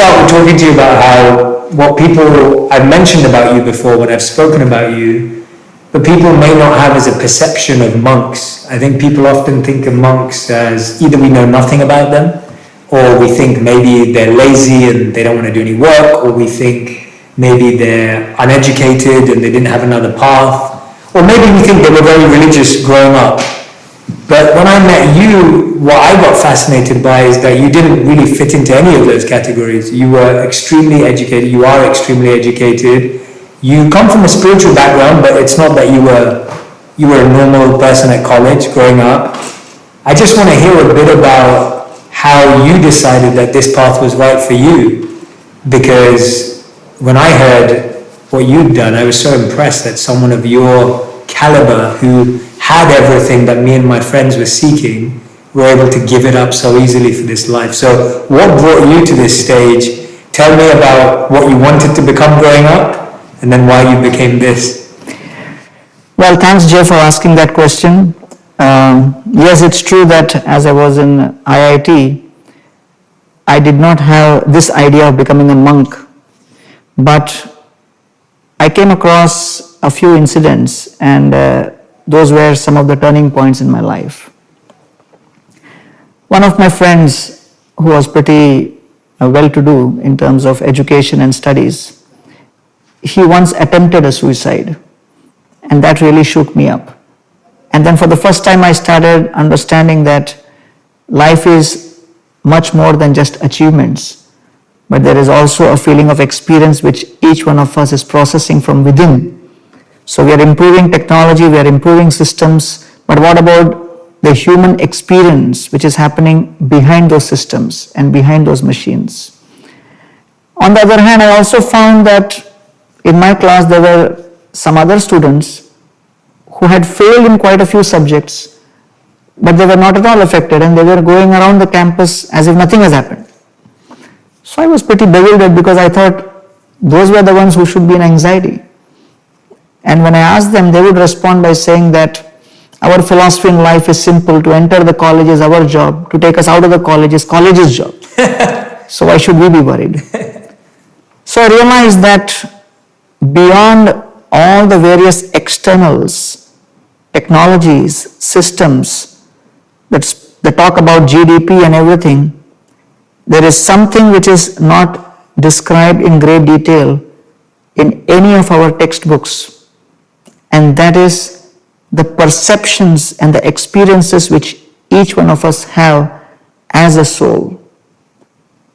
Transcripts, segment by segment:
start with talking to you about how what people I've mentioned about you before, when I've spoken about you, but people may not have as a perception of monks. I think people often think of monks as either we know nothing about them, or we think maybe they're lazy and they don't want to do any work, or we think maybe they're uneducated and they didn't have another path, or maybe we think they were very religious growing up. But when I met you, what I got fascinated by is that you didn't really fit into any of those categories. You were extremely educated, you are extremely educated, you come from a spiritual background, but it's not that you were a normal person at college growing up. I just want to hear a bit about how you decided that this path was right for you, because when I heard what you'd done, I was so impressed that someone of your caliber, who had everything that me and my friends were seeking, were able to give it up so easily for this life. So what brought you to this stage? Tell me about what you wanted to become growing up, and then why you became this. Well, thanks, Jay, for asking that question. Yes, it's true that as I was in IIT, I did not have this idea of becoming a monk, but I came across a few incidents, and those were some of the turning points in my life. One of my friends, who was pretty well-to-do in terms of education and studies, he once attempted a suicide, and that really shook me up. And then for the first time I started understanding that life is much more than just achievements, but there is also a feeling of experience which each one of us is processing from within. So we are improving technology, we are improving systems, but what about the human experience which is happening behind those systems and behind those machines? On the other hand, I also found that in my class there were some other students who had failed in quite a few subjects, but they were not at all affected, and they were going around the campus as if nothing has happened. So I was pretty bewildered, because I thought those were the ones who should be in anxiety. And when I asked them, they would respond by saying that our philosophy in life is simple: to enter the college is our job, to take us out of the college is college's job. So why should we be worried? So I realized that beyond all the various externals, technologies, systems that talk about GDP and everything, there is something which is not described in great detail in any of our textbooks, and that is the perceptions and the experiences which each one of us have as a soul.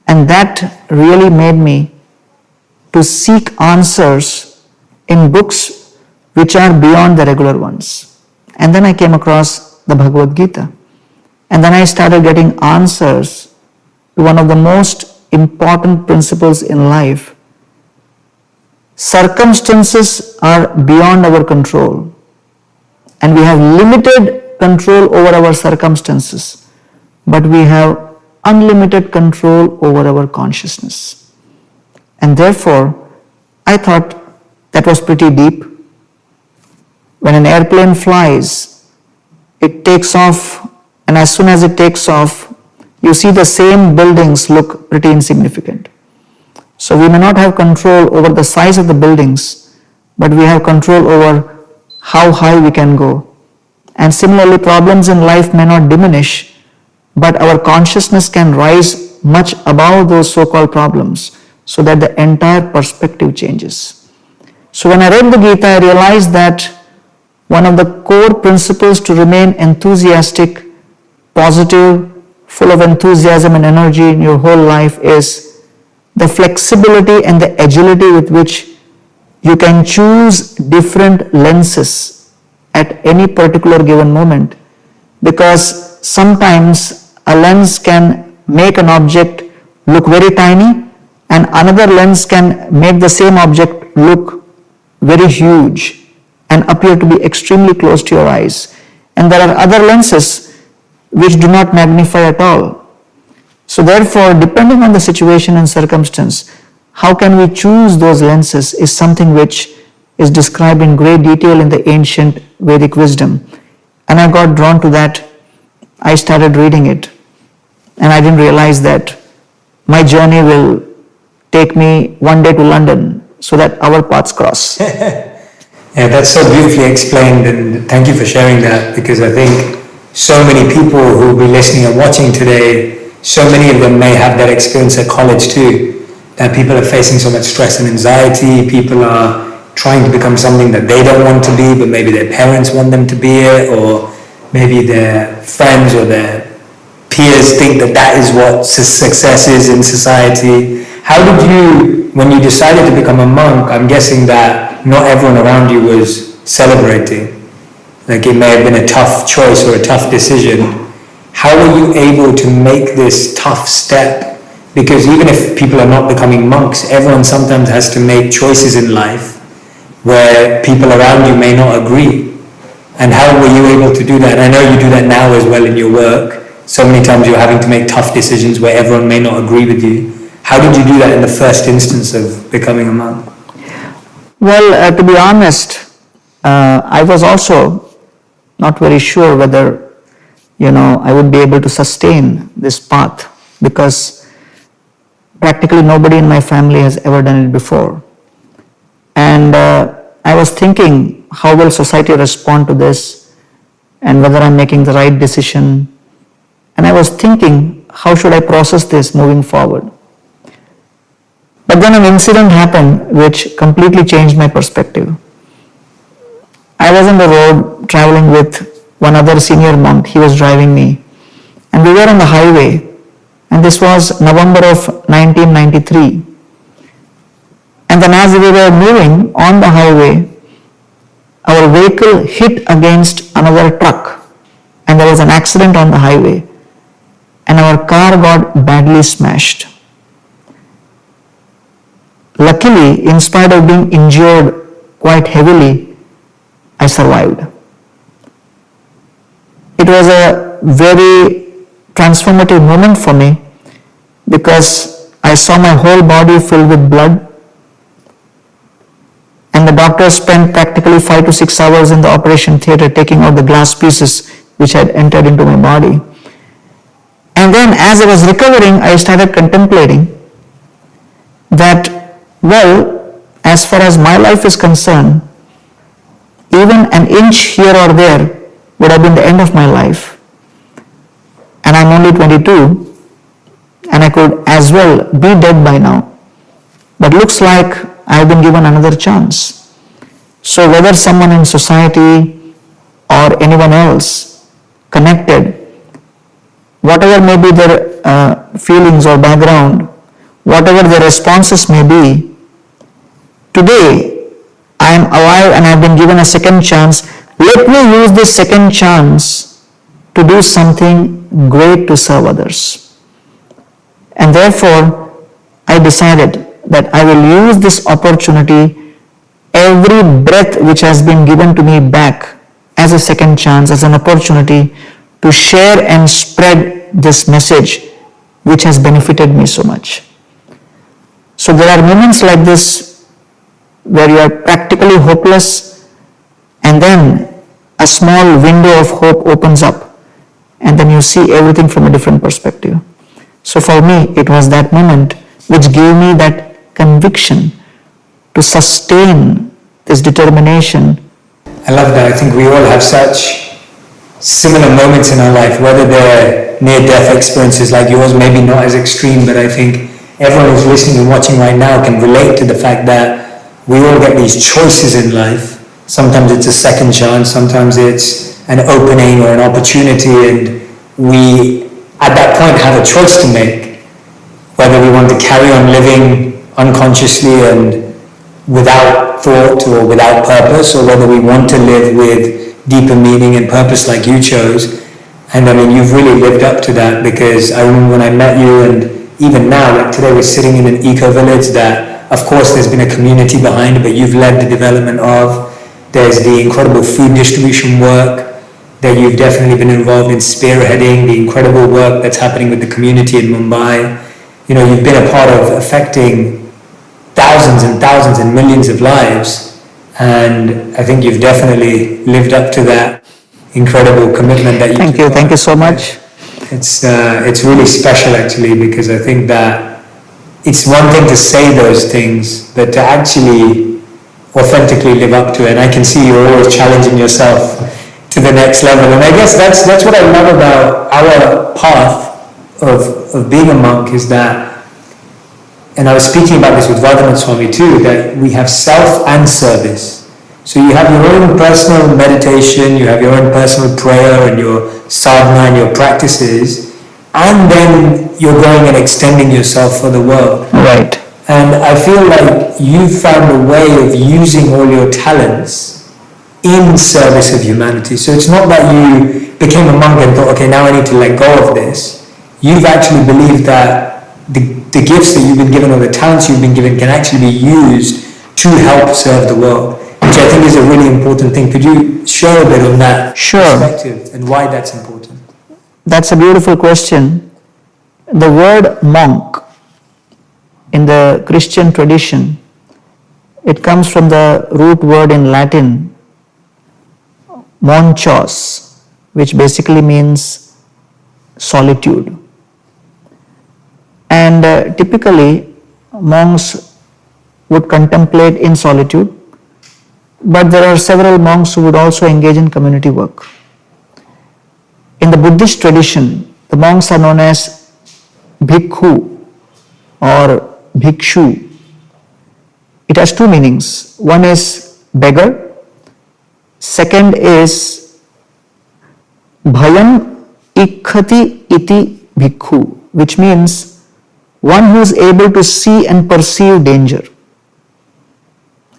And that really made me to seek answers in books which are beyond the regular ones. And then I came across the Bhagavad Gita, and then I started getting answers to one of the most important principles in life. Circumstances are beyond our control, and we have limited control over our circumstances, but we have unlimited control over our consciousness. And therefore, I thought that was pretty deep. When an airplane flies, it takes off, and as soon as it takes off, you see the same buildings look pretty insignificant. So we may not have control over the size of the buildings, but we have control over how high we can go. And similarly, problems in life may not diminish, but our consciousness can rise much above those so-called problems, so that the entire perspective changes. So when I read the Gita, I realized that one of the core principles to remain enthusiastic, positive, full of enthusiasm and energy in your whole life is the flexibility and the agility with which you can choose different lenses at any particular given moment. Because sometimes a lens can make an object look very tiny, and another lens can make the same object look very huge and appear to be extremely close to your eyes. And there are other lenses which do not magnify at all. So therefore, depending on the situation and circumstance, how can we choose those lenses is something which is described in great detail in the ancient Vedic wisdom. And I got drawn to that. I started reading it, and I didn't realize that my journey will take me one day to London so that our paths cross. Yeah, that's so beautifully explained, and thank you for sharing that, because I think so many people who will be listening and watching today, so many of them may have that experience at college too, that people are facing so much stress and anxiety, people are trying to become something that they don't want to be, but maybe their parents want them to be it, or maybe their friends or their peers think that that is what success is in society. How did you, when you decided to become a monk, I'm guessing that not everyone around you was celebrating. Like it may have been a tough choice or a tough decision. How were you able to make this tough step? Because even if people are not becoming monks, everyone sometimes has to make choices in life where people around you may not agree. And how were you able to do that? I know you do that now as well in your work. So many times you're having to make tough decisions where everyone may not agree with you. How did you do that in the first instance of becoming a monk? Well, to be honest, I was also not very sure whether, I would be able to sustain this path, because practically nobody in my family has ever done it before. And I was thinking, how will society respond to this, and whether I'm making the right decision. And I was thinking, how should I process this moving forward? But then an incident happened which completely changed my perspective. I was on the road traveling with one other senior monk. He was driving me. And we were on the highway. And this was November of 1993. And then as we were moving on the highway, our vehicle hit against another truck. And there was an accident on the highway. And our car got badly smashed. Luckily, in spite of being injured quite heavily, I survived. It was a very transformative moment for me, because I saw my whole body filled with blood, and the doctor spent practically 5 to 6 hours in the operation theater taking out the glass pieces which had entered into my body. And then as I was recovering, I started contemplating that, well, as far as my life is concerned, even an inch here or there would have been the end of my life. And I'm only 22, and I could as well be dead by now. But looks like I've been given another chance. So whether someone in society or anyone else connected, whatever may be their feelings or background, whatever their responses may be, today I am alive and I have been given a second chance. Let me use this second chance to do something great to serve others. And therefore, I decided that I will use this opportunity, every breath which has been given to me back, as a second chance, as an opportunity to share and spread this message which has benefited me so much. So there are moments like this where you are practically hopeless, and then a small window of hope opens up, and then you see everything from a different perspective. So for me, it was that moment which gave me that conviction to sustain this determination. I love that. I think we all have such similar moments in our life, whether they're near-death experiences like yours, maybe not as extreme, but I think everyone who's listening and watching right now can relate to the fact that we all get these choices in life. Sometimes it's a second chance, sometimes it's an opening or an opportunity, and we at that point have a choice to make, whether we want to carry on living unconsciously and without thought or without purpose, or whether we want to live with deeper meaning and purpose like you chose. And I mean, you've really lived up to that, because I remember when I met you, and even now, like today we're sitting in an eco-village that, of course, there's been a community behind it, but you've led the development of. There's the incredible food distribution work that you've definitely been involved in spearheading, the incredible work that's happening with the community in Mumbai. You know, you've been a part of affecting thousands and thousands and millions of lives, and I think you've definitely lived up to that incredible commitment that you Thank you so much. It's really special actually, because I think that it's one thing to say those things, but to actually authentically live up to it. And I can see you're always challenging yourself to the next level. And I guess that's what I love about our path of being a monk, is that, and I was speaking about this with Vardhaman Swami too, that we have self and service. So you have your own personal meditation, you have your own personal prayer and your sadhana and your practices, and then you're going and extending yourself for the world. Right. And I feel like you've found a way of using all your talents in service of humanity. So it's not that you became a monk and thought, okay, now I need to let go of this. You've actually believed that the gifts that you've been given or the talents you've been given can actually be used to help serve the world, which I think is a really important thing. Could you share a bit on that perspective and why that's important? That's a beautiful question. The word monk in the Christian tradition, it comes from the root word in Latin, monchos, which basically means solitude. And typically, monks would contemplate in solitude, but there are several monks who would also engage in community work. In the Buddhist tradition, the monks are known as bhikkhu or bhikshu. It has two meanings. One is beggar. Second is bhayam ikkhati iti bhikkhu, which means one who is able to see and perceive danger.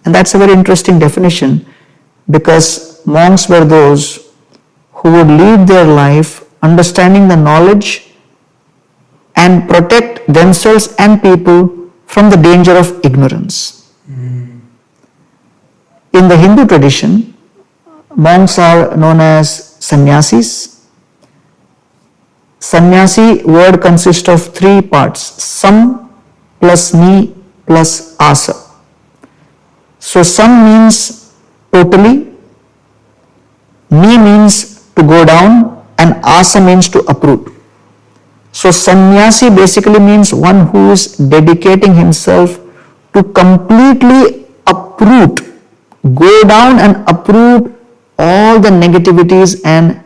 And that's a very interesting definition, because monks were those who would lead their life understanding the knowledge and protect themselves and people from the danger of ignorance. In the Hindu tradition, monks are known as sannyasis. Sannyasi word consists of three parts: sam plus ni plus asa. So sam means totally, ni means to go down, and asa means to uproot. So sannyasi basically means one who is dedicating himself to completely uproot, go down and uproot all the negativities and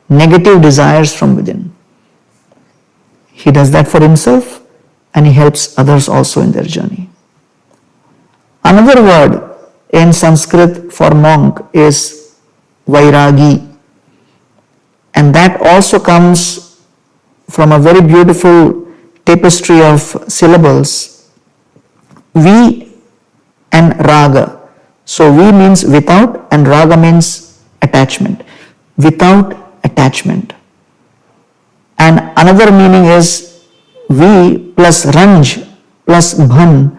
negative desires from within. He does that for himself, and he helps others also in their journey. Another word in Sanskrit for monk is vairagi, and that also comes from a very beautiful tapestry of syllables, vi and raga. So vi means without and raga means attachment. Without attachment. And another meaning is vi plus ranj plus bhan,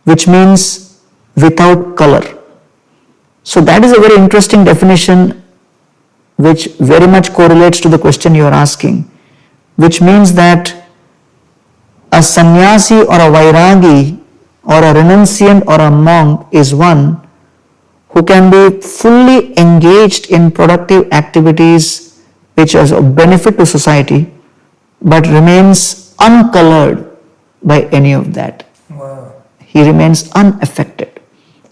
which means without color. So that is a very interesting definition, which very much correlates to the question you are asking, which means that a sannyasi or a vairagi or a renunciant or a monk is one who can be fully engaged in productive activities which are of benefit to society, but remains uncolored by any of that. Wow. He remains unaffected.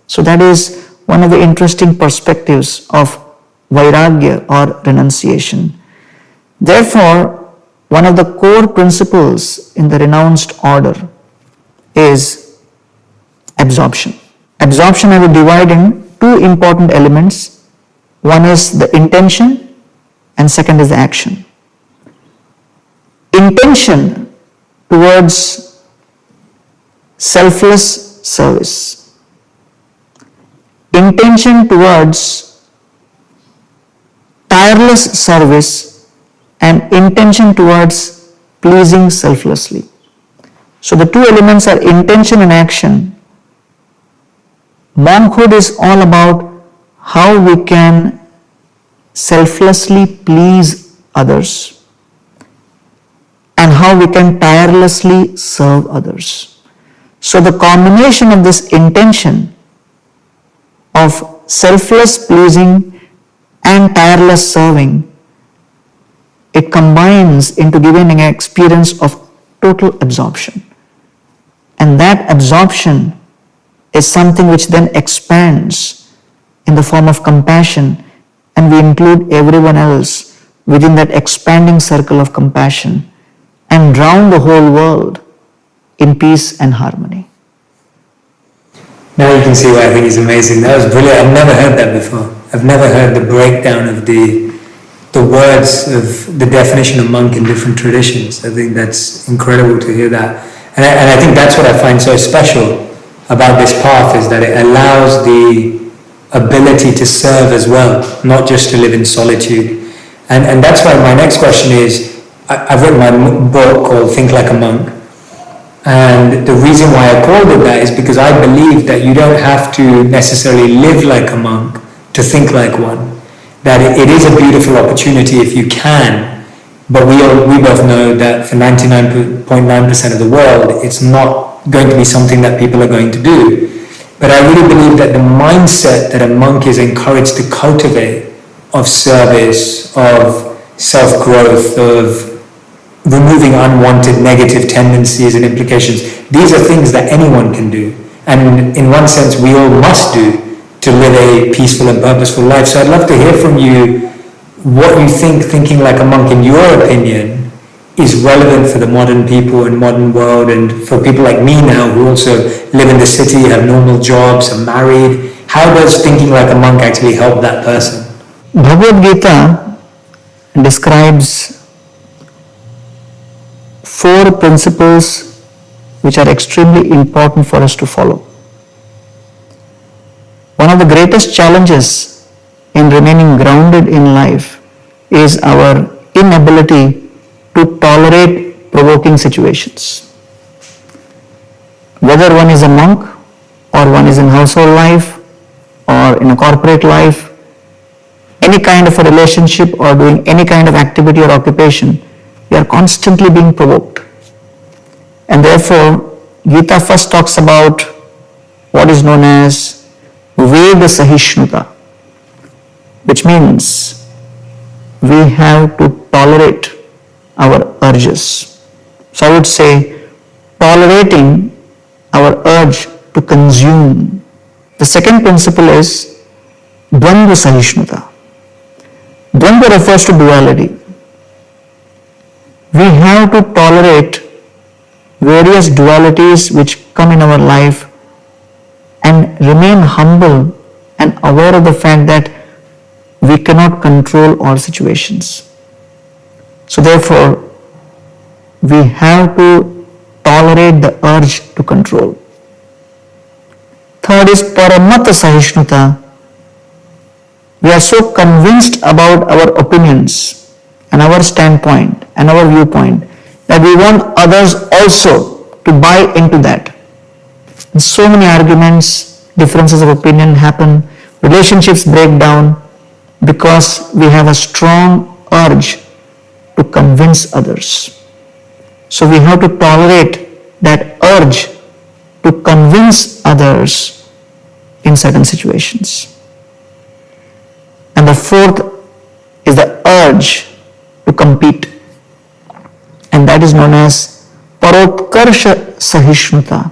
So that is one of the interesting perspectives of vairagya or renunciation. Therefore, one of the core principles in the renounced order is absorption. Absorption I would divide in two important elements. One is the intention and second is the action. Intention towards selfless service. Intention towards tireless service and intention towards pleasing selflessly. So the two elements are intention and action. Monkhood is all about how we can selflessly please others and how we can tirelessly serve others. So the combination of this intention of selfless pleasing and tireless serving, it combines into giving an experience of total absorption. And And that absorption is something which then expands in the form of compassion, and we include everyone else within that expanding circle of compassion and drown the whole world in peace and harmony. Now you can see why I think he's amazing. That was brilliant. I've never heard that before. I've never heard the breakdown of the words of the definition of monk in different traditions. I think that's incredible to hear that. And I think that's what I find so special about this path, is that it allows the ability to serve as well, not just to live in solitude. And that's why my next question is, I've written my book called Think Like a Monk. And the reason why I called it that is because I believe that you don't have to necessarily live like a monk to think like one. That it is a beautiful opportunity if you can, but we both know that for 99.9% of the world, it's not going to be something that people are going to do. But I really believe that the mindset that a monk is encouraged to cultivate, of service, of self-growth, of removing unwanted negative tendencies and implications, these are things that anyone can do. And in one sense, we all must do to live a peaceful and purposeful life. So I'd love to hear from you what you think thinking like a monk, in your opinion, is relevant for the modern people and modern world, and for people like me now who also live in the city, have normal jobs, are married. How does thinking like a monk actually help that person? Bhagavad Gita describes 4 principles which are extremely important for us to follow. One of the greatest challenges in remaining grounded in life is our inability to tolerate provoking situations. Whether one is a monk, or one is in household life, or in a corporate life, any kind of a relationship or doing any kind of activity or occupation, we are constantly being provoked. And therefore, Gita first talks about what is known as Veda Sahishnuta, which means we have to tolerate our urges. So I would say tolerating our urge to consume. The second principle is Dvandva Sahishnuta. Dvandva refers to duality. We have to tolerate various dualities which come in our life and remain humble and aware of the fact that we cannot control all situations. So therefore, we have to tolerate the urge to control. Third is Paramata Sahishnuta. We are so convinced about our opinions and our standpoint and our viewpoint that we want others also to buy into that. And so many arguments, differences of opinion happen, relationships break down because we have a strong urge to convince others. So we have to tolerate that urge to convince others in certain situations. And the fourth is the urge to compete, and that is known as Parotkarsha Sahishnuta.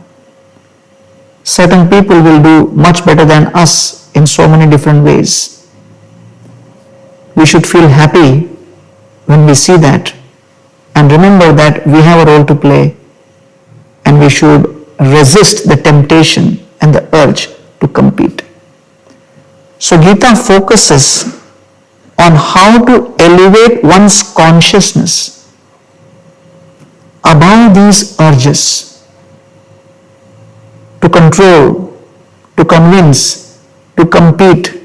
Certain people will do much better than us in so many different ways. We should feel happy when we see that, and remember that we have a role to play, and we should resist the temptation and the urge to compete. So Gita focuses on how to elevate one's consciousness above these urges, to control, to convince, to compete,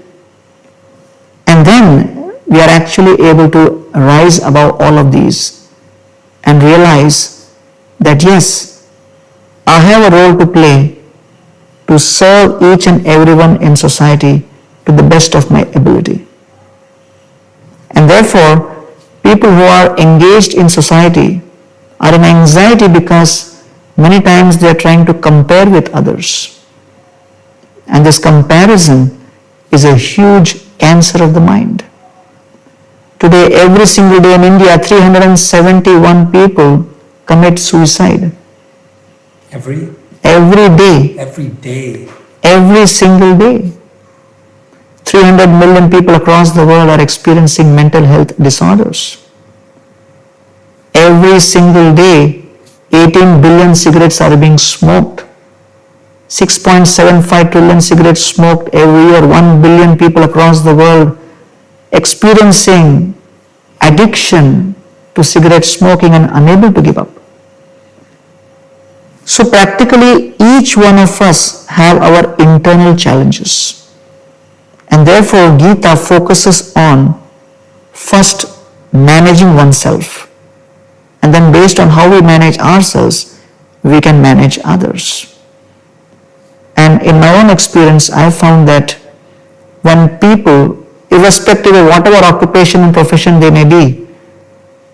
and then we are actually able to rise above all of these and realize that yes, I have a role to play to serve each and everyone in society to the best of my ability. And therefore, people who are engaged in society are in anxiety because many times they are trying to compare with others. And this comparison is a huge cancer of the mind. Today, every single day in India, 371 people commit suicide. Every every day. Every day. Every single day. 300 million people across the world are experiencing mental health disorders. Every single day, 18 billion cigarettes are being smoked. 6.75 trillion cigarettes smoked every year. 1 billion people across the world experiencing addiction to cigarette smoking and unable to give up. So practically each one of us have our internal challenges. And therefore Gita focuses on first managing oneself. And then based on how we manage ourselves, we can manage others. And in my own experience, I found that when people, irrespective of whatever occupation and profession they may be,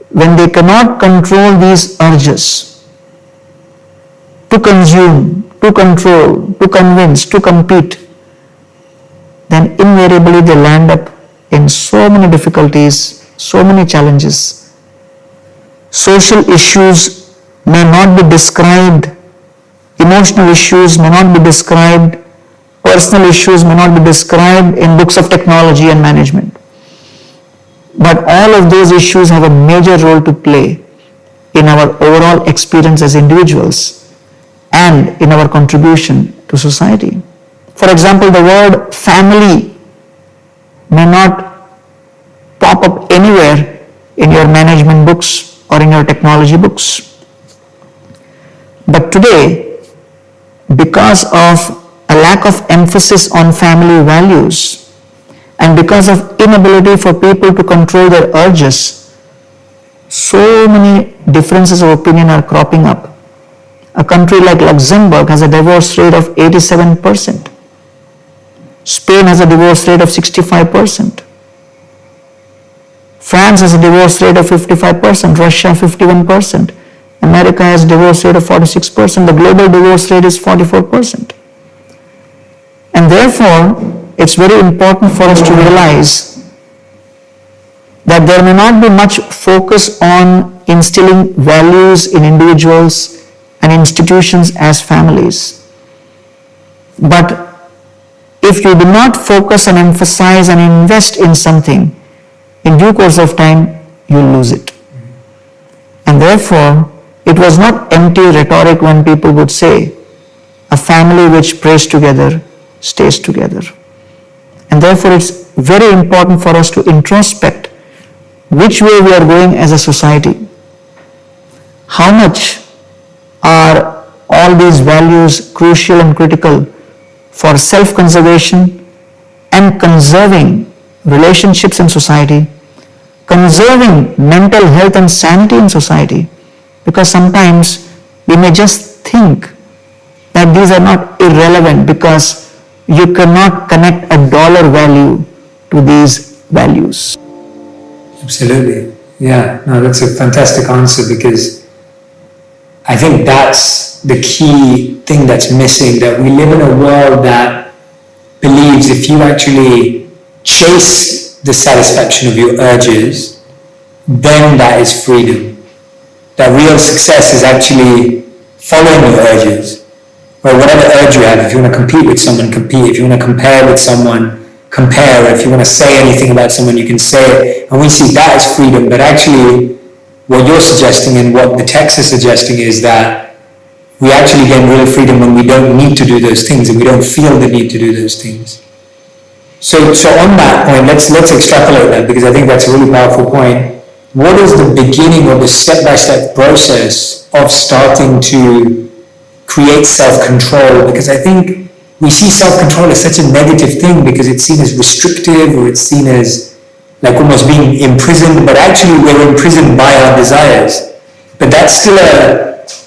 when they cannot control these urges to consume, to control, to convince, to compete, then invariably they land up in so many difficulties, so many challenges. Social issues may not be described, emotional issues may not be described, personal issues may not be described in books of technology and management. But all of those issues have a major role to play in our overall experience as individuals and in our contribution to society. For example, the word family may not pop up anywhere in your management books or in your technology books. But today, because of a lack of emphasis on family values and because of inability for people to control their urges, so many differences of opinion are cropping up. A country like Luxembourg has a divorce rate of 87%. Spain has a divorce rate of 65%. France has a divorce rate of 55%, Russia 51%. America has a divorce rate of 46%. The global divorce rate is 44%. And therefore, it's very important for us to realize that there may not be much focus on instilling values in individuals and institutions as families. But if you do not focus and emphasize and invest in something, in due course of time, you'll lose it. And therefore, it was not empty rhetoric when people would say, a family which prays together stays together. And therefore, it's very important for us to introspect which way we are going as a society. How much are all these values crucial and critical for self-conservation and conserving relationships in society, conserving mental health and sanity in society, because sometimes we may just think that these are not irrelevant because you cannot connect a dollar value to these values. Absolutely. Yeah, no, that's a fantastic answer, because I think that's the key thing that's missing, that we live in a world that believes if you actually chase the satisfaction of your urges, then that is freedom. That real success is actually following your urges, or whatever urge you have. If you want to compete with someone, compete. If you want to compare with someone, compare. If you want to say anything about someone, you can say it. And we see that as freedom. But actually, what you're suggesting and what the text is suggesting is that we actually gain real freedom when we don't need to do those things and we don't feel the need to do those things. So on that point, let's extrapolate that, because I think that's a really powerful point. What is the beginning or the step-by-step process of starting to create self-control? Because I think we see self-control as such a negative thing because it's seen as restrictive, or it's seen as like almost being imprisoned, but actually we're imprisoned by our desires. But that's still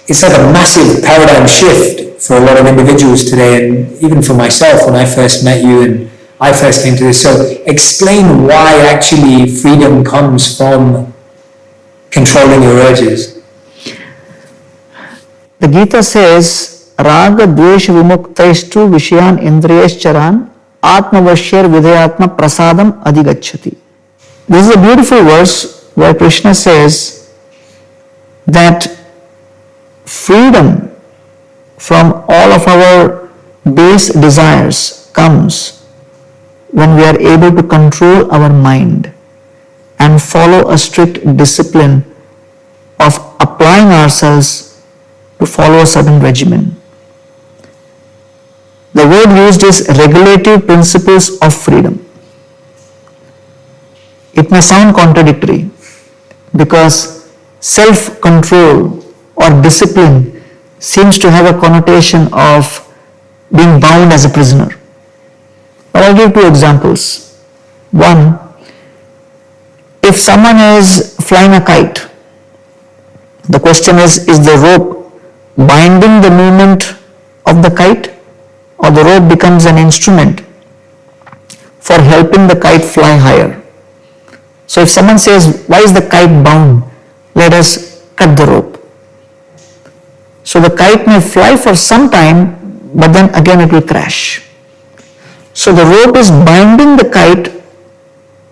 it's like a massive paradigm shift for a lot of individuals today, and even for myself when I first met you and I first came to this. So explain why actually freedom comes from controlling your urges. The Gita says, Raga Dvesha Vimuktaishtu Vishayan Indriyascharan Atmavashyar Vidayatma Prasadam Adhigacchati. This is a beautiful verse where Krishna says that freedom from all of our base desires comes when we are able to control our mind and follow a strict discipline of applying ourselves to follow a certain regimen. The word used is regulative principles of freedom. It may sound contradictory because self-control or discipline seems to have a connotation of being bound as a prisoner. But I'll give two examples. One, if someone is flying a kite, the question is the rope binding the movement of the kite, or the rope becomes an instrument for helping the kite fly higher? So if someone says, why is the kite bound? Let us cut the rope. So the kite may fly for some time, but then again it will crash. So the rope is binding the kite,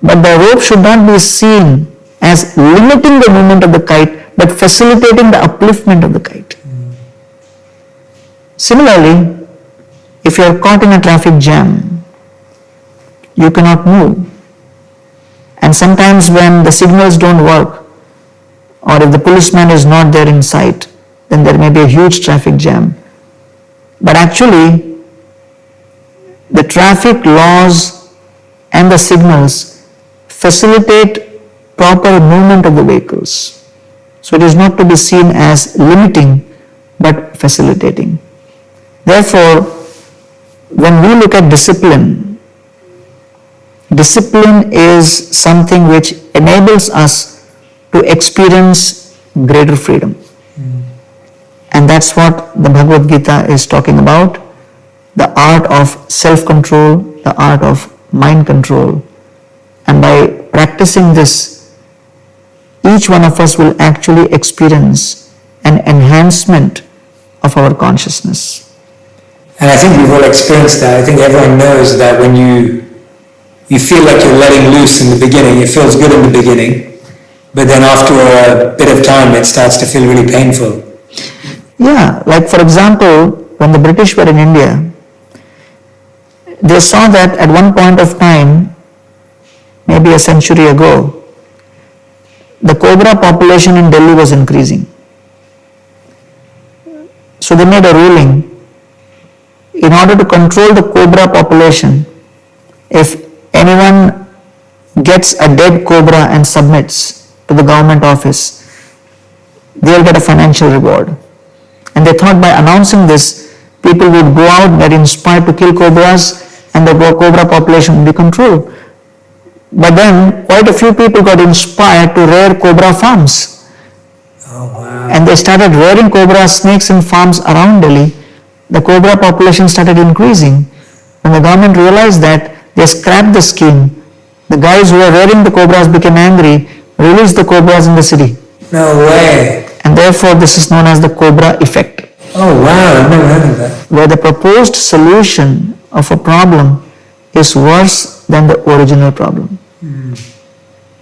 but the rope should not be seen as limiting the movement of the kite, but facilitating the upliftment of the kite. Similarly, if you are caught in a traffic jam, you cannot move. And sometimes when the signals don't work, or if the policeman is not there in sight, then there may be a huge traffic jam. But actually, the traffic laws and the signals facilitate proper movement of the vehicles. So it is not to be seen as limiting, but facilitating. Therefore, when we look at discipline, discipline is something which enables us to experience greater freedom. And that's what the Bhagavad Gita is talking about, the art of self-control, the art of mind control. And by practicing this, each one of us will actually experience an enhancement of our consciousness. And I think we've all experienced that. I think everyone knows that when you feel like you're letting loose in the beginning, it feels good in the beginning, but then after a bit of time it starts to feel really painful. Yeah, like for example, when the British were in India, they saw that at one point of time, maybe a century ago, the cobra population in Delhi was increasing. So they made a ruling. In order to control the cobra population, if anyone gets a dead cobra and submits to the government office, they'll get a financial reward. And they thought by announcing this, people would go out, get inspired to kill cobras, and the cobra population would be controlled. But then quite a few people got inspired to rear cobra farms. Oh, wow. And they started rearing cobra snakes in farms around Delhi. The cobra population started increasing. When the government realized that, they scrapped the scheme. The guys who were rearing the cobras became angry, released the cobras in the city. No way. And therefore this is known as the cobra effect. Oh wow, I've never heard of that. Where the proposed solution of a problem is worse than the original problem.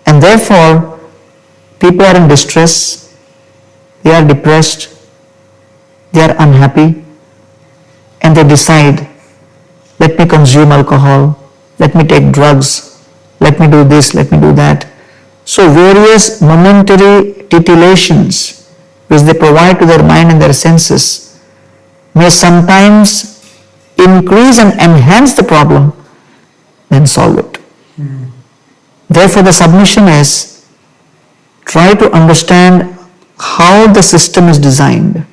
And therefore, people are in distress, they are depressed, they are unhappy, and they decide, let me consume alcohol, let me take drugs, let me do this, let me do that. So various momentary titillations which they provide to their mind and their senses may sometimes increase and enhance the problem than solve it. Therefore the submission is, try to understand how the system is designed.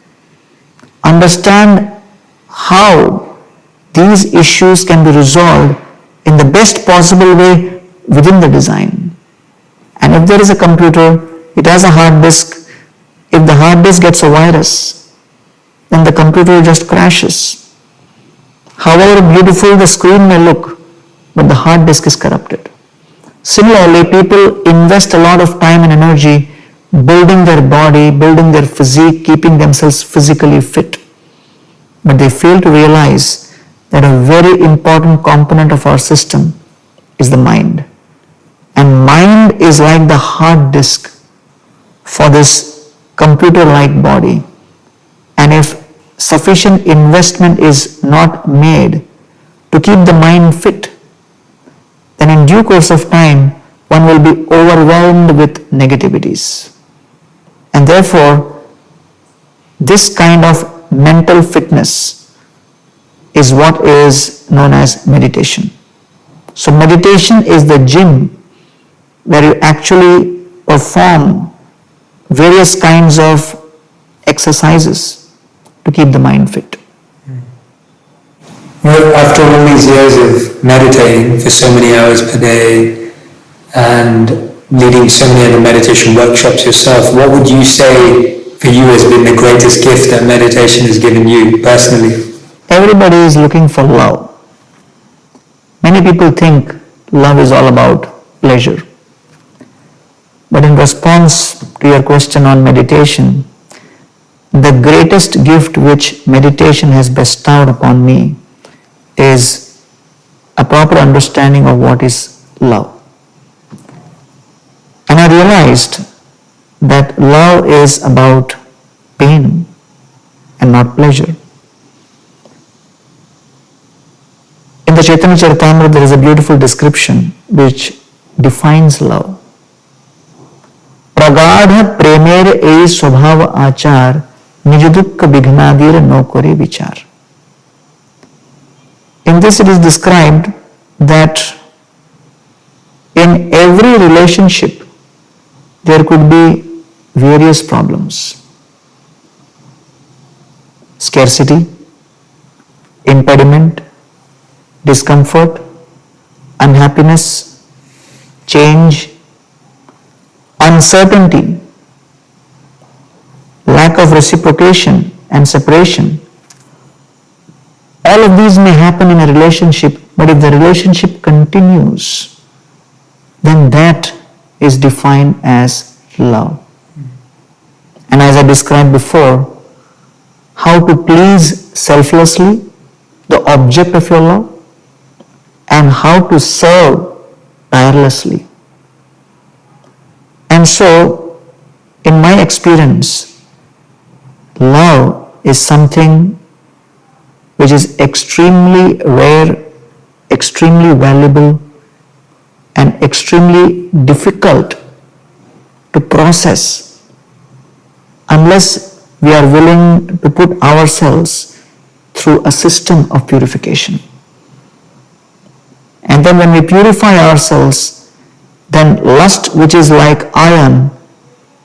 Understand how these issues can be resolved in the best possible way within the design. And if there is a computer, it has a hard disk. If the hard disk gets a virus, then the computer just crashes. However beautiful the screen may look, but the hard disk is corrupted. Similarly, people invest a lot of time and energy building their body, building their physique, keeping themselves physically fit. But they fail to realize that a very important component of our system is the mind. And mind is like the hard disk for this computer-like body. And if sufficient investment is not made to keep the mind fit, then in due course of time, one will be overwhelmed with negativities. And therefore, this kind of mental fitness is what is known as meditation. So meditation is the gym where you actually perform various kinds of exercises to keep the mind fit. Well, after all these years of meditating for so many hours per day and leading so many other meditation workshops yourself, what would you say for you has been the greatest gift that meditation has given you personally? Everybody is looking for love. Many people think love is all about pleasure. But in response to your question on meditation, the greatest gift which meditation has bestowed upon me is a proper understanding of what is love. And I realized that love is about pain and not pleasure. In the Chaitanya Charitamrita, there is a beautiful description which defines love. Pragadha premer ei swabhava achar nijadukka vignadir no kore vichar. In this it is described that in every relationship there could be various problems. Scarcity, impediment, discomfort, unhappiness, change, uncertainty, lack of reciprocation and separation. All of these may happen in a relationship, but if the relationship continues, then that is defined as love. And as I described before, how to please selflessly the object of your love and how to serve tirelessly. And so, in my experience, love is something which is extremely rare, extremely valuable, and extremely difficult to process unless we are willing to put ourselves through a system of purification. And then when we purify ourselves, then lust, which is like iron,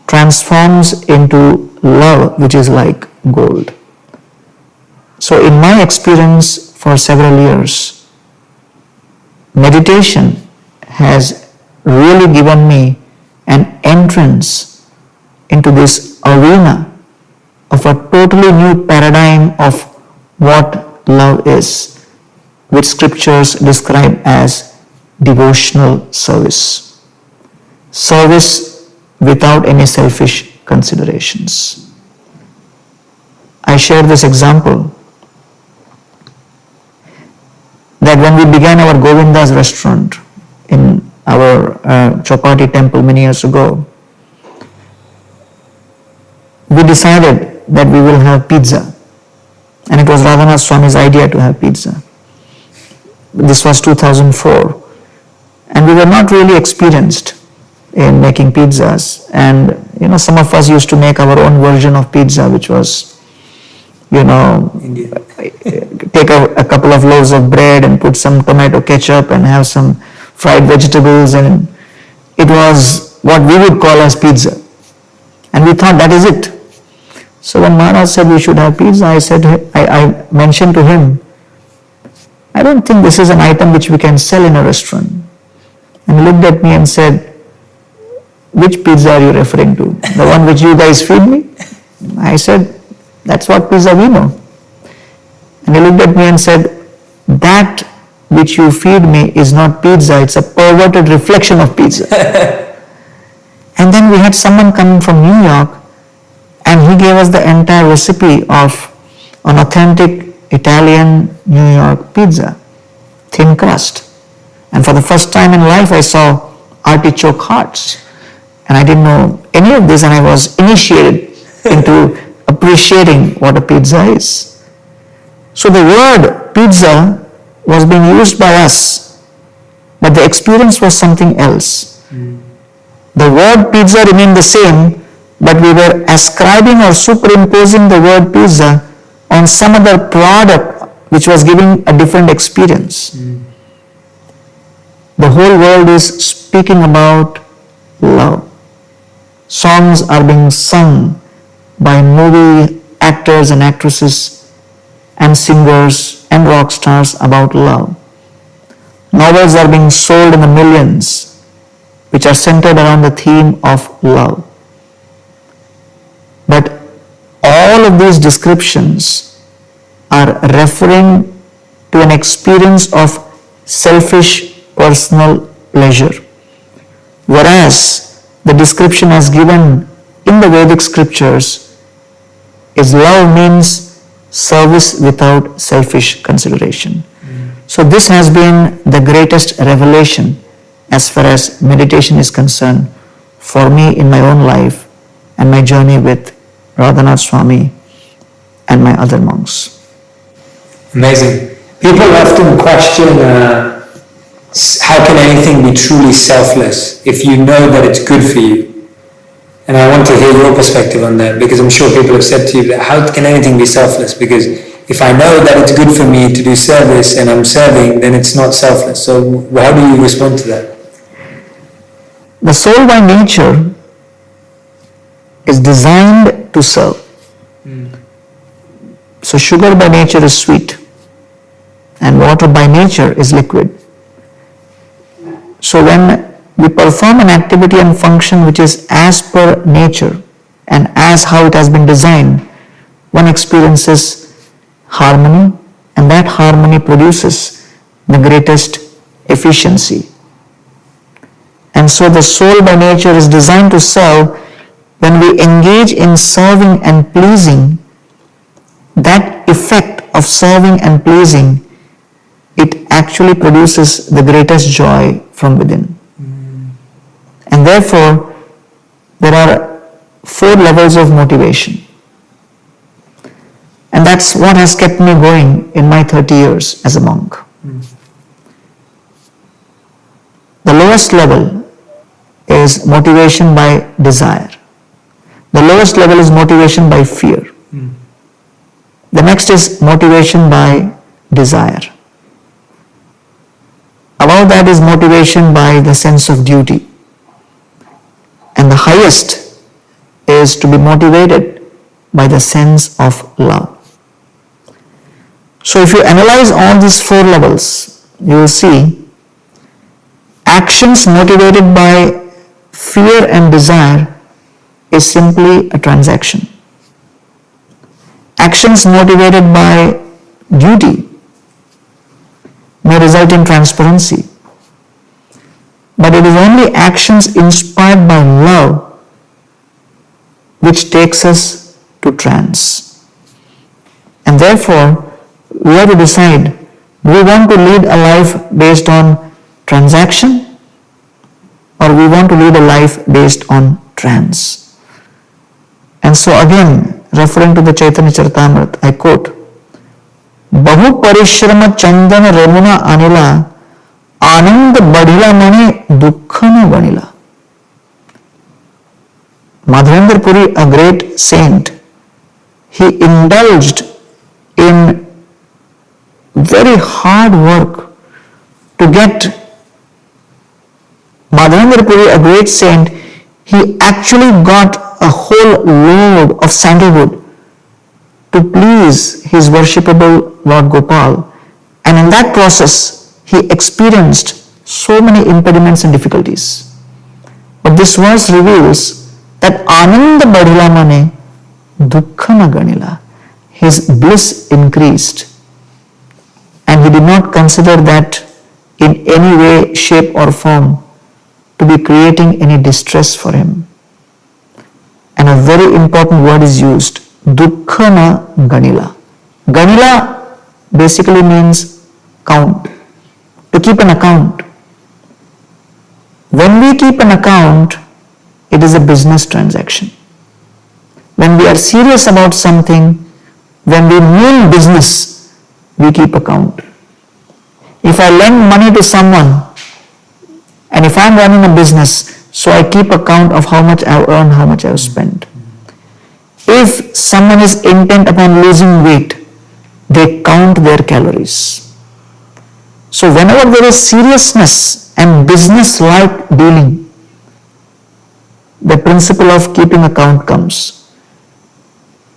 transforms into love, which is like gold. So in my experience for several years, meditation has really given me an entrance into this arena of a totally new paradigm of what love is, which scriptures describe as devotional service. Service without any selfish considerations. I share this example that when we began our Govinda's restaurant in our Chopati temple many years ago, we decided that we will have pizza. And it was Radhanath Swami's idea to have pizza. This was 2004. And we were not really experienced in making pizzas. And, some of us used to make our own version of pizza, which was, take a couple of loaves of bread and put some tomato ketchup and have some fried vegetables, and it was what we would call as pizza. And we thought that is it. So when Maharaj said we should have pizza, I mentioned to him, I don't think this is an item which we can sell in a restaurant. And he looked at me and said, which pizza are you referring to? The one which you guys feed me? I said, that's what pizza we know. And he looked at me and said, that which you feed me is not pizza, it's a perverted reflection of pizza. And then we had someone come from New York, and he gave us the entire recipe of an authentic Italian New York pizza, thin crust. And for the first time in life I saw artichoke hearts. And I didn't know any of this, and I was initiated into a appreciating what a pizza is. So the word pizza was being used by us, but the experience was something else. The word pizza remained the same, but we were ascribing or superimposing the word pizza on some other product which was giving a different experience. The whole world is speaking about love. Songs are being sung by movie actors and actresses and singers and rock stars about love. Novels are being sold in the millions, which are centered around the theme of love. But all of these descriptions are referring to an experience of selfish personal pleasure. Whereas the description as given in the Vedic scriptures is love means service without selfish consideration. So this has been the greatest revelation as far as meditation is concerned for me in my own life and my journey with Radhanath Swami and my other monks. Amazing. People often question how can anything be truly selfless if you know that it's good for you? And I want to hear your perspective on that, because I'm sure people have said to you that how can anything be selfless? Because if I know that it's good for me to do service and I'm serving, then it's not selfless. So how do you respond to that? The soul by nature is designed to serve. So sugar by nature is sweet and water by nature is liquid. So when we perform an activity and function which is as per nature and as how it has been designed, one experiences harmony, and that harmony produces the greatest efficiency. And so the soul by nature is designed to serve. When we engage in serving and pleasing, that effect of serving and pleasing, it actually produces the greatest joy from within. And therefore, there are 4 levels of motivation. And that's what has kept me going in my 30 years as a monk. The lowest level is motivation by desire. The lowest level is motivation by fear. The next is motivation by desire. Above that is motivation by the sense of duty. And the highest is to be motivated by the sense of love. So if you analyze all these 4 levels, you will see actions motivated by fear and desire is simply a transaction. Actions motivated by duty may result in transparency, but it is only actions inspired by love which takes us to trance. And therefore, we have to decide, do we want to lead a life based on transaction, or we want to lead a life based on trance? And so again, referring to the Chaitanya Charitamrita, I quote, "Bahu parishrama chandana remuna anila, anand badhila mane dukkhana vanila." Madhavendra Puri, a great saint, he indulged in very hard work to get. Madhavendra Puri, a great saint, he actually got a whole load of sandalwood to please his worshipable Lord Gopal, and in that process he experienced so many impediments and difficulties. But this verse reveals that Ananda Badhila Mane Dukkhana Ganila, his bliss increased, and he did not consider that in any way, shape or form to be creating any distress for him. And a very important word is used, Dukkhana Ganila. Ganila basically means count, to keep an account. When we keep an account, it is a business transaction. When we are serious about something, when we mean business, we keep account. If I lend money to someone, and if I'm running a business, so I keep account of how much I've earned, how much I've spent. If someone is intent upon losing weight, they count their calories. So whenever there is seriousness and business-like dealing, the principle of keeping account comes.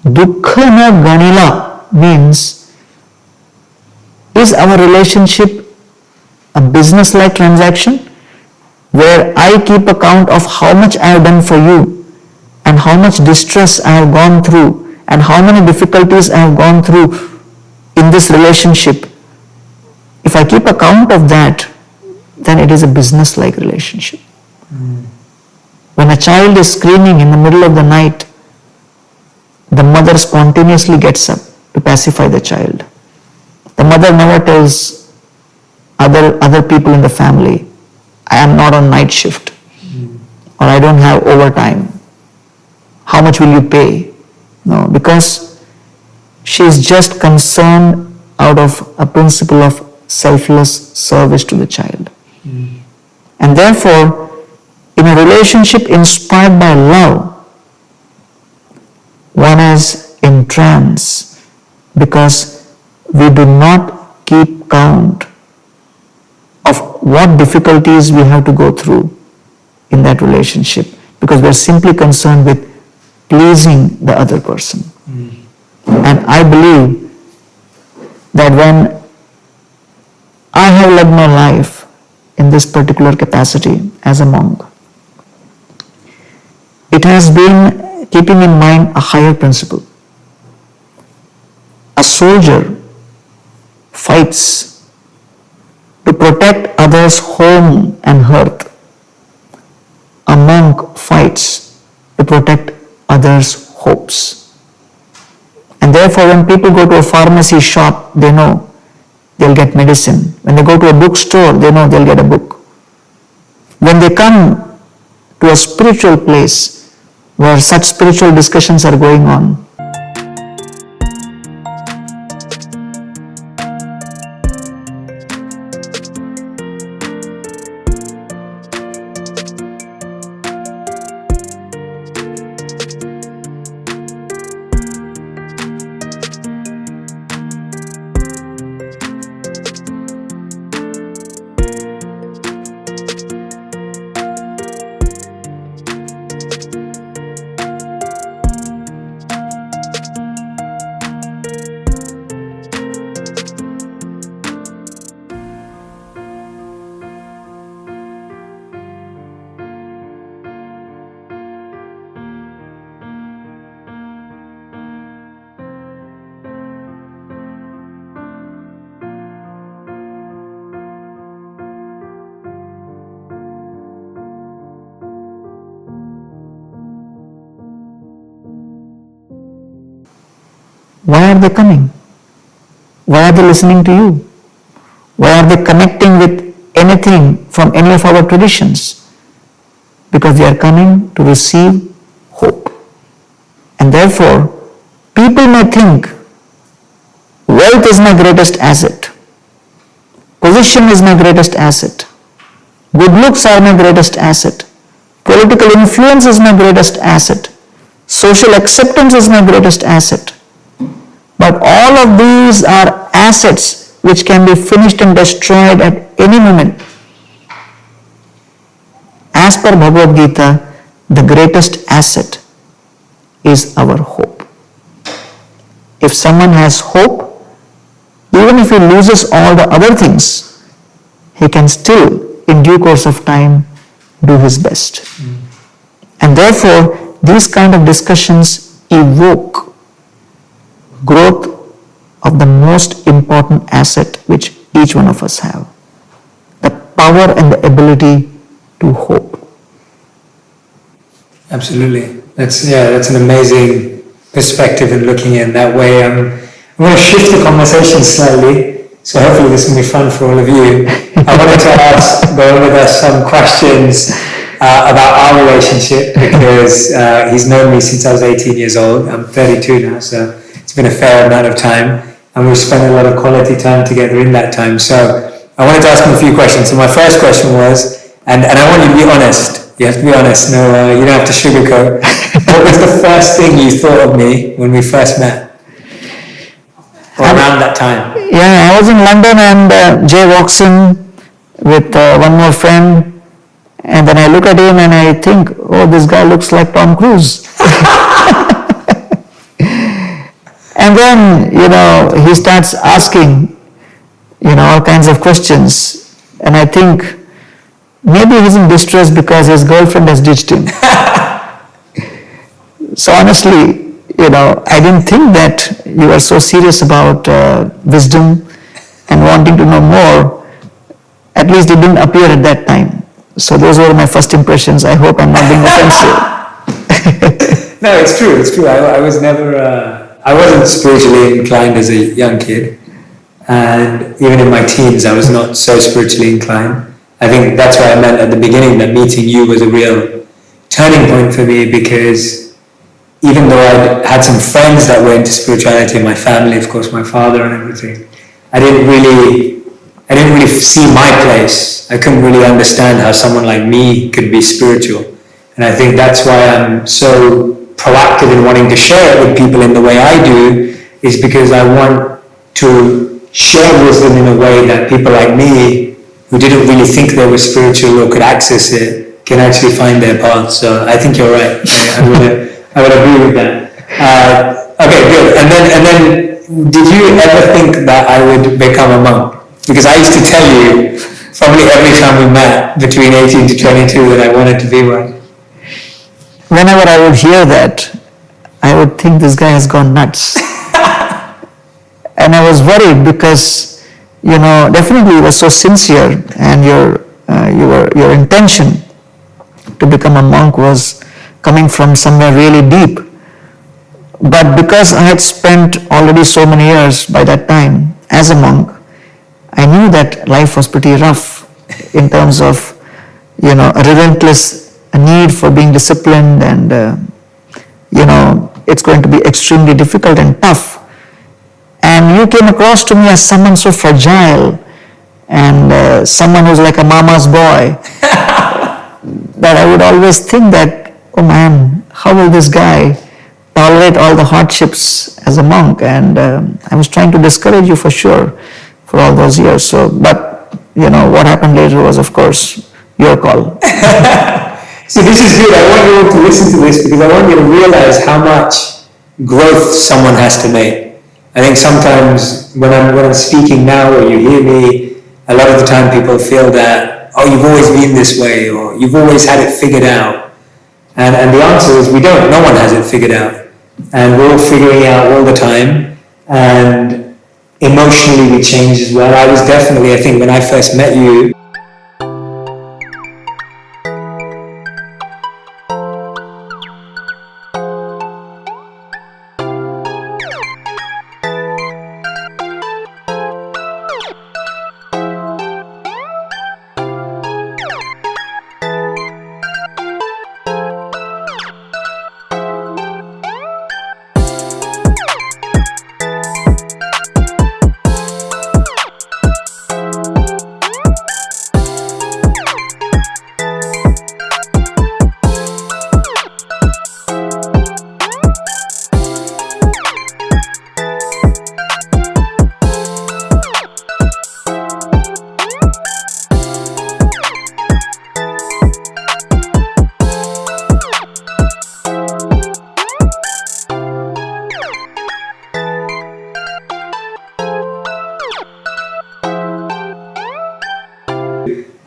Dukkha na ganila means, is our relationship a business-like transaction where I keep account of how much I have done for you and how much distress I have gone through and how many difficulties I have gone through in this relationship? If I keep account of that, then it is a business-like relationship. When a child is screaming in the middle of the night, the mother spontaneously gets up to pacify the child. The mother never tells other people in the family, I am not on night shift, or I don't have overtime. How much will you pay? No, because she is just concerned out of a principle of selfless service to the child. And therefore, in a relationship inspired by love, one is in trance because we do not keep count of what difficulties we have to go through in that relationship, because we are simply concerned with pleasing the other person. And I believe that when I have led my life in this particular capacity as a monk, it has been keeping in mind a higher principle. A soldier fights to protect others' home and hearth. A monk fights to protect others' hopes. And therefore, when people go to a pharmacy shop, they know they'll get medicine. When they go to a bookstore, they know they'll get a book. When they come to a spiritual place where such spiritual discussions are going on, why are they coming? Why are they listening to you? Why are they connecting with anything from any of our traditions? Because they are coming to receive hope. And therefore, people may think wealth is my greatest asset, position is my greatest asset, good looks are my greatest asset, political influence is my greatest asset, social acceptance is my greatest asset. But all of these are assets which can be finished and destroyed at any moment. As per Bhagavad Gita, the greatest asset is our hope. If someone has hope, even if he loses all the other things, he can still, in due course of time, do his best. And therefore, these kind of discussions evoke growth of the most important asset which each one of us have, the power and the ability to hope. Absolutely. That's an amazing perspective in looking in that way. I'm going to shift the conversation slightly, so hopefully this will be fun for all of you. I wanted to ask, go with us some questions about our relationship because he's known me since I was 18 years old. I'm 32 now, so it's been a fair amount of time, and we've spent a lot of quality time together in that time. So I wanted to ask him a few questions. So my first question was, and I want you to be honest. You have to be honest. No, you don't have to sugarcoat. What was the first thing you thought of me when we first met? Or around that time? Yeah, I was in London and Jay walks in with one more friend, and then I look at him and I think, oh, this guy looks like Tom Cruise. And then, he starts asking, all kinds of questions, and I think maybe he's in distress because his girlfriend has ditched him. So honestly, I didn't think that you were so serious about wisdom and wanting to know more. At least it didn't appear at that time. So those were my first impressions. I hope I'm not being offensive. No, it's true. It's true. I was never, I wasn't spiritually inclined as a young kid. And even in my teens, I was not so spiritually inclined. I think that's why I meant at the beginning that meeting you was a real turning point for me, because even though I had some friends that were into spirituality, my family, of course, my father and everything, I didn't really see my place. I couldn't really understand how someone like me could be spiritual. And I think that's why I'm so proactive in wanting to share it with people in the way I do, is because I want to share wisdom in a way that people like me, who didn't really think they were spiritual or could access it, can actually find their path. So I think you're right. I would agree with that. Okay, good. And then, did you ever think that I would become a monk? Because I used to tell you, probably every time we met, between 18 to 22, that I wanted to be one. Whenever I would hear that, I would think this guy has gone nuts. And I was worried because, definitely you were so sincere, and your intention to become a monk was coming from somewhere really deep. But because I had spent already so many years by that time as a monk, I knew that life was pretty rough in terms of, a relentless need for being disciplined, and, it's going to be extremely difficult and tough. And you came across to me as someone so fragile, and someone who's like a mama's boy, that I would always think that, oh man, how will this guy tolerate all the hardships as a monk? And I was trying to discourage you for sure for all those years. So, but what happened later was, of course, your call. So this is good. I want you all to listen to this, because I want you to realize how much growth someone has to make. I think sometimes when I'm speaking now, or you hear me, a lot of the time people feel that, oh, you've always been this way, or you've always had it figured out. And the answer is we don't. No one has it figured out. And we're all figuring it out all the time. And emotionally we change as well. I was definitely, I think when I first met you,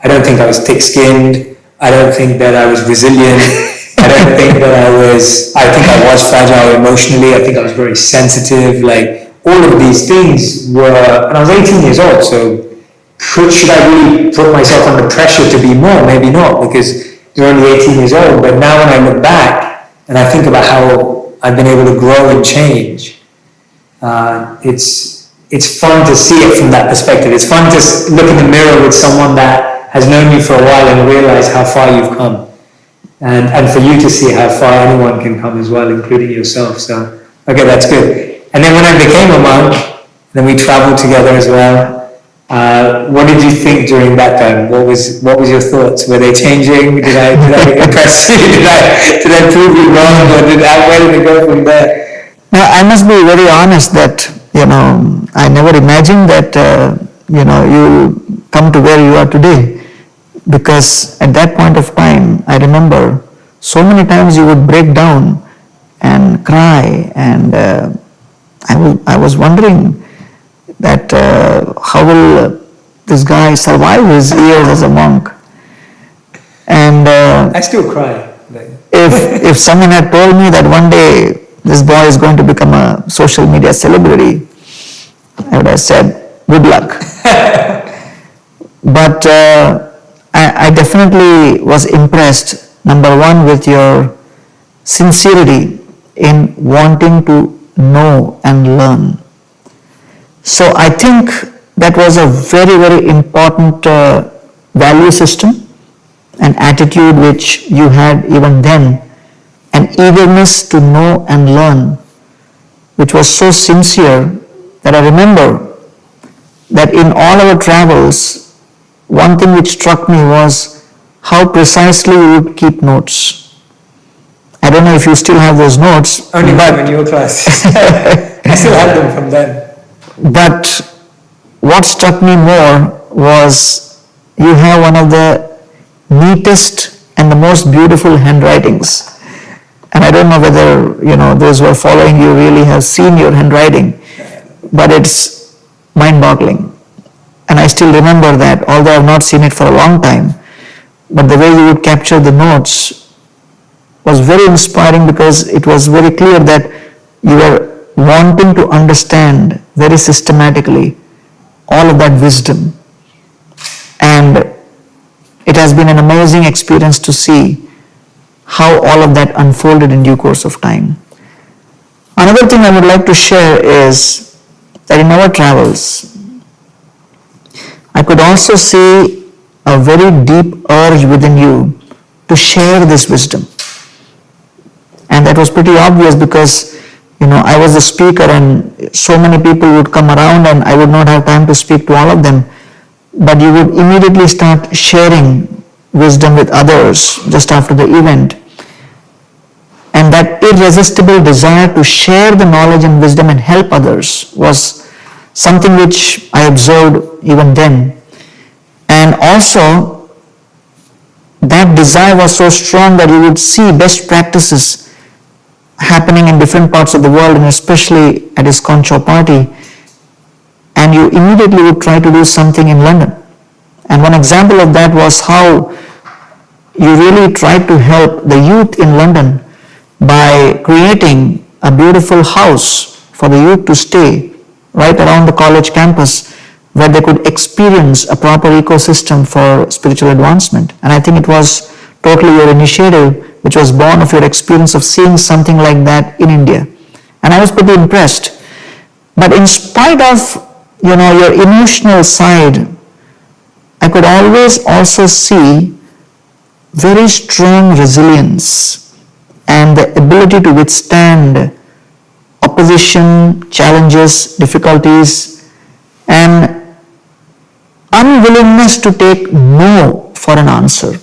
I don't think I was thick-skinned. I don't think that I was resilient. I think I was fragile emotionally. I think I was very sensitive. Like, all of these things were, and I was 18 years old, so should I really put myself under pressure to be more? Maybe not, because you're only 18 years old. But now when I look back and I think about how I've been able to grow and change, it's fun to see it from that perspective. It's fun to look in the mirror with someone that has known you for a while and realize how far you've come. and for you to see how far anyone can come as well, including yourself. So, okay, that's good. And then when I became a monk, then we traveled together as well. What did you think during that time? What was your thoughts? Were they changing? Did I impress you? Did I prove you wrong, or where did it go from there? Now, I must be very honest that, I never imagined that, you come to where you are today. Because at that point of time, I remember so many times you would break down and cry, and I was wondering that how will this guy survive his years as a monk? And I still cry. if someone had told me that one day this boy is going to become a social media celebrity, I would have said, good luck. But I definitely was impressed, number one, with your sincerity in wanting to know and learn. So I think that was a very, very important value system, an attitude which you had even then, an eagerness to know and learn, which was so sincere that I remember that in all our travels, one thing which struck me was how precisely you would keep notes. I don't know if you still have those notes. Only in your class. I still have them from then. But what struck me more was you have one of the neatest and the most beautiful handwritings. And I don't know whether, those who are following you really have seen your handwriting, but it's mind-boggling. And I still remember that, although I've not seen it for a long time, but the way you would capture the notes was very inspiring, because it was very clear that you were wanting to understand very systematically all of that wisdom. And it has been an amazing experience to see how all of that unfolded in due course of time. Another thing I would like to share is that in our travels, I could also see a very deep urge within you to share this wisdom. And that was pretty obvious, because, I was the speaker and so many people would come around and I would not have time to speak to all of them. But you would immediately start sharing wisdom with others just after the event. And that irresistible desire to share the knowledge and wisdom and help others was something which I observed even then. And also, that desire was so strong that you would see best practices happening in different parts of the world, and especially at ISKCON Chowpatty, and you immediately would try to do something in London. And one example of that was how you really tried to help the youth in London by creating a beautiful house for the youth to stay right around the college campus, where they could experience a proper ecosystem for spiritual advancement. And I think it was totally your initiative, which was born of your experience of seeing something like that in India. And I was pretty impressed. But in spite of, your emotional side, I could always also see very strong resilience and the ability to withstand opposition, challenges, difficulties, and unwillingness to take no for an answer.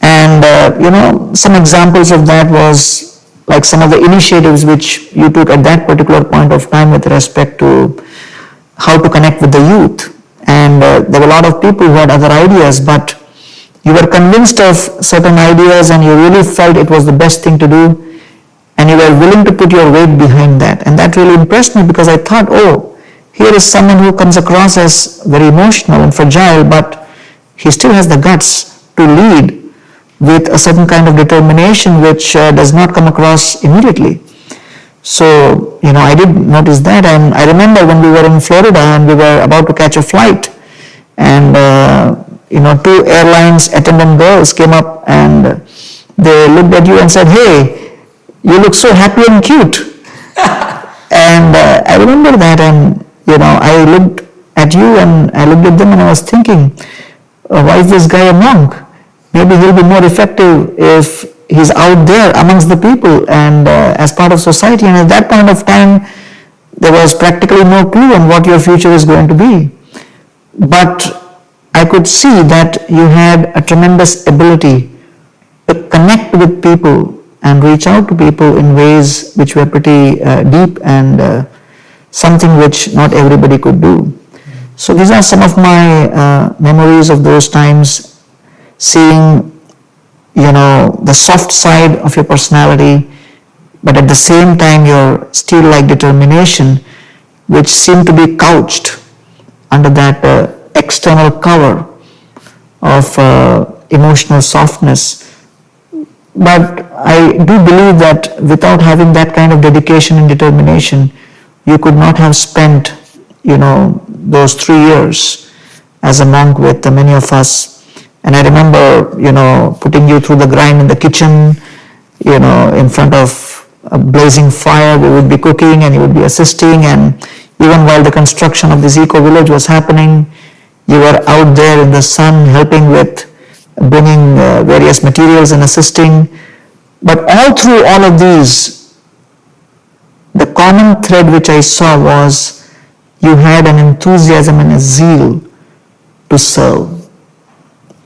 And some examples of that was like some of the initiatives which you took at that particular point of time with respect to how to connect with the youth. And there were a lot of people who had other ideas, but you were convinced of certain ideas and you really felt it was the best thing to do, and you were willing to put your weight behind that. And that really impressed me, because I thought, here is someone who comes across as very emotional and fragile, but he still has the guts to lead with a certain kind of determination which does not come across immediately. So, I did notice that. And I remember when we were in Florida and we were about to catch a flight, and two airlines attendant girls came up and they looked at you and said, "Hey, you look so happy and cute." And I remember that, and I looked at you and I looked at them and I was thinking, why is this guy a monk? Maybe he'll be more effective if he's out there amongst the people and as part of society. And at that point of time, there was practically no clue on what your future is going to be. But I could see that you had a tremendous ability to connect with people and reach out to people in ways which were pretty deep and something which not everybody could do. So these are some of my memories of those times, seeing, the soft side of your personality, but at the same time your steel-like determination, which seemed to be couched under that external cover of emotional softness. But I do believe that without having that kind of dedication and determination, you could not have spent, those 3 years as a monk with many of us. And I remember, putting you through the grind in the kitchen, in front of a blazing fire. We would be cooking and you would be assisting, and even while the construction of this eco-village was happening, you were out there in the sun helping with bringing various materials and assisting. But all through all of these, the common thread which I saw was you had an enthusiasm and a zeal to serve.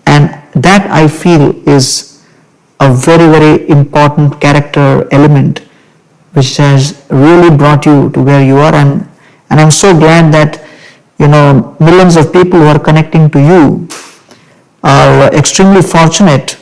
And that, I feel, is a very, very important character element which has really brought you to where you are. And I'm so glad that, millions of people who are connecting to you are extremely fortunate